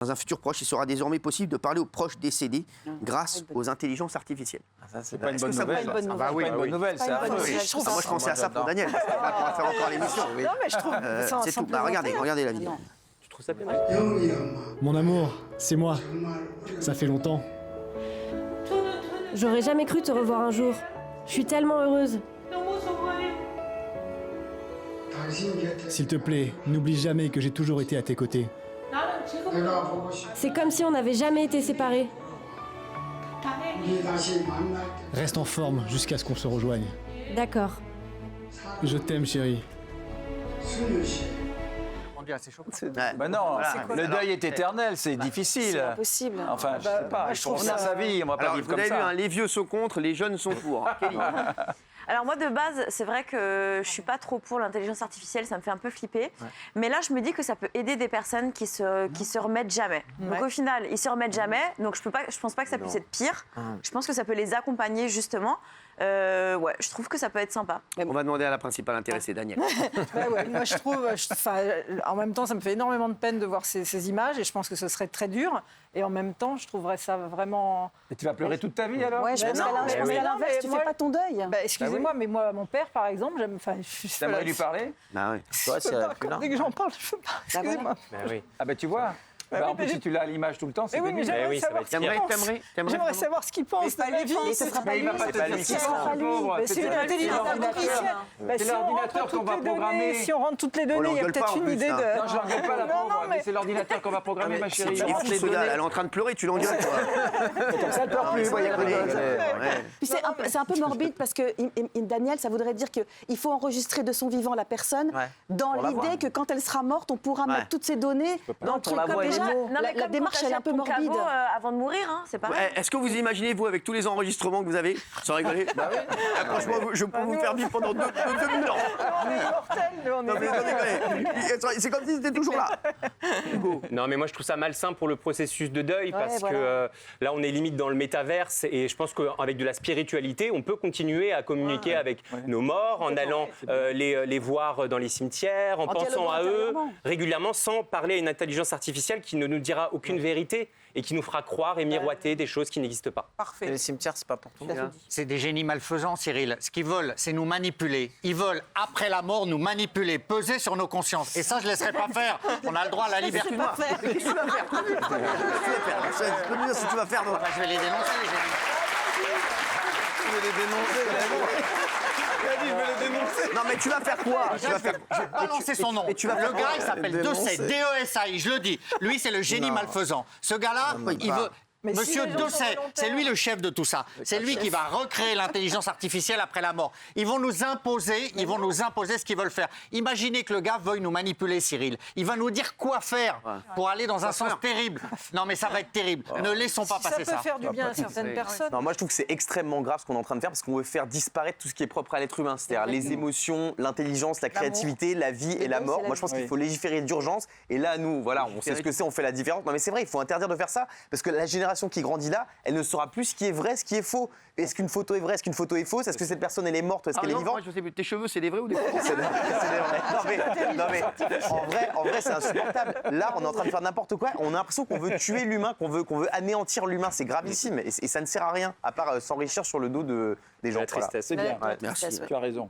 Dans un futur proche, il sera désormais possible de parler aux proches décédés grâce aux intelligences artificielles. Ça, c'est pas une Est-ce bonne que ça nouvelle. vous- C'est pas une bonne nouvelle, C'est pas une bonne ça. nouvelle. Moi, je pensais à ça pour Daniel. Parce qu'on va faire encore l'émission. Non, mais je trouve C'est tout. Bah, regardez la vidéo. Tu trouves ça bien? Mon amour, c'est moi. Ça fait longtemps. J'aurais jamais cru te revoir un jour. Je suis tellement heureuse. S'il te plaît, n'oublie jamais que j'ai toujours été à tes côtés. C'est comme si on n'avait jamais été séparés. Reste en forme jusqu'à ce qu'on se rejoigne. D'accord. Je t'aime, chérie. Ouais. Bah non, le Alors, deuil est éternel, c'est difficile. C'est impossible. Enfin, je sais pas, je trouve on a ça- sa vie, on va pas Alors, vivre vous comme avez vu, ça. hein, les vieux sont contre, les jeunes sont pour. Kelly. Alors moi de base, c'est vrai que je suis pas trop pour l'intelligence artificielle, ça me fait un peu flipper. Mais là, je me dis que ça peut aider des personnes qui se remettent jamais. Donc au final, ils se remettent jamais. Donc je pense pas que ça puisse être pire. Je pense que ça peut les accompagner justement. Ouais, je trouve que ça peut être sympa. On va demander à la principale intéressée, Daniel. Ouais, moi je trouve, en même temps, ça me fait énormément de peine de voir ces images et je pense que ce serait très dur. Et en même temps, je trouverais ça vraiment. Et tu vas pleurer toute ta vie alors? Ouais, je pense non, qu'à mais oui. l'inverse, tu Moi- fais pas ton deuil. Bah, excusez-moi, mais moi, mon père, par exemple, T'aimerais lui parler? Bah oui. Toi, c'est Dès que j'en parle, je peux pas. Excusez-moi. Oui. Ah bah tu vois. Bah, en oui, plus, mais si tu l'as à l'image tout le temps, c'est Mais oui, mais pénible. j'aimerais oui, ça savoir va ce être qu'il pire. pense. J'aimerais savoir ce qu'il pense de la vie. Mais ce sera pas Mais il lui. va pas te Ce dire ce qu'il sera pense, pas le lui. pauvre. Mais c'est une intelligence artificielle. Bah, C'est si on l'ordinateur rentre qu'on toutes va les données, programmer. si on rentre toutes les données, il y a l'engueule pas, peut-être en une plus, idée hein. de. Non, je l'engueule pas la Non, pauvre, mais- mais c'est l'ordinateur qu'on va programmer, ma C'est chérie. il est fou, ce gars, elle est en train de pleurer, tu l'engueules, toi. Comme ça, elle pleure plus. Voyez, Ouais. Puis c'est un peu morbide parce que, Daniel, ça voudrait dire qu'il faut enregistrer de son vivant la personne dans Pour la voir. l'idée que quand elle sera morte, on pourra mettre toutes ces données dans le truc. la Comme voix et déjà, les mots. Non, mais la comme démarche, quand elle est un peu t'achètes ton morbide. caveau, avant de mourir, hein, c'est pareil. Ouais, est-ce que vous imaginez, vous, avec tous les enregistrements que vous avez, sans rigoler franchement, je peux vous faire vivre pendant 2000 ans. On est immortels, nous, on Non, mais est sans déconner. C'est comme si c'était toujours là. Hugo. Non, mais moi je trouve ça malsain pour le processus de deuil parce voilà. que là on est limite dans le métaverse et je pense qu'avec de la spiritualité, on peut continuer à communiquer avec nos morts en allant les voir dans les cimetières, en pensant dialoguant à eux intérieurement. régulièrement sans parler à une intelligence artificielle qui ne nous dira aucune vérité et qui nous fera croire et miroiter des choses qui n'existent pas. Parfait. Les cimetières, c'est pas pour tout. C'est des génies malfaisants, Cyril. Ce qu'ils veulent, c'est nous manipuler. Ils veulent, après la mort, nous manipuler, peser sur nos consciences. Et ça, je ne laisserai pas faire. On a le droit à la liberté. Excuse-moi, mais qu'est-ce que tu vas faire Qu'est-ce que tu vas faire Je peux me dire ce que tu vas faire. donc. Je vais les dénoncer, les génies. Non, mais tu vas faire quoi Tu vas faire. Je vais balancer son nom. mais tu vas Le faire gars, quoi il s'appelle Dessay, D-E-S-A-I, je le dis. Lui, c'est le génie malfaisant. Ce gars-là, il veut... Mais si Monsieur les gens sont Dessay, volontaires. c'est lui le chef de tout ça. C'est lui qui va recréer l'intelligence artificielle après la mort. Ils vont nous imposer ce qu'ils veulent faire. Imaginez que le gars veuille nous manipuler, Cyril. Il va nous dire quoi faire pour aller dans un sens terrible. Non, mais ça va être terrible. Ne laissons pas Ça passer peut ça. faire du bien à certaines personnes. Non, moi je trouve que c'est extrêmement grave ce qu'on est en train de faire parce qu'on veut faire disparaître tout ce qui est propre à l'être humain, c'est-à-dire les émotions, l'intelligence, la créativité, la vie et la mort. Moi je pense qu'il faut légiférer d'urgence et là nous, voilà, on sait ce que c'est, on fait la différence. Non mais c'est vrai, il faut interdire de faire ça parce que la génération qui grandit là, elle ne saura plus ce qui est vrai, ce qui est faux. Est-ce qu'une photo est vraie, est-ce qu'une photo est fausse, est-ce que cette personne elle est morte, est-ce qu'elle est vivante? Moi, je sais plus. Tes cheveux, c'est des vrais ou des faux C'est des vrais. Non mais en vrai c'est insupportable. Là on est en train de faire n'importe quoi. On a l'impression qu'on veut tuer l'humain, qu'on veut anéantir l'humain. C'est gravissime et ça ne sert à rien à part s'enrichir sur le dos des gens. La Voilà. tristesse. C'est bien. Merci. Tu as raison.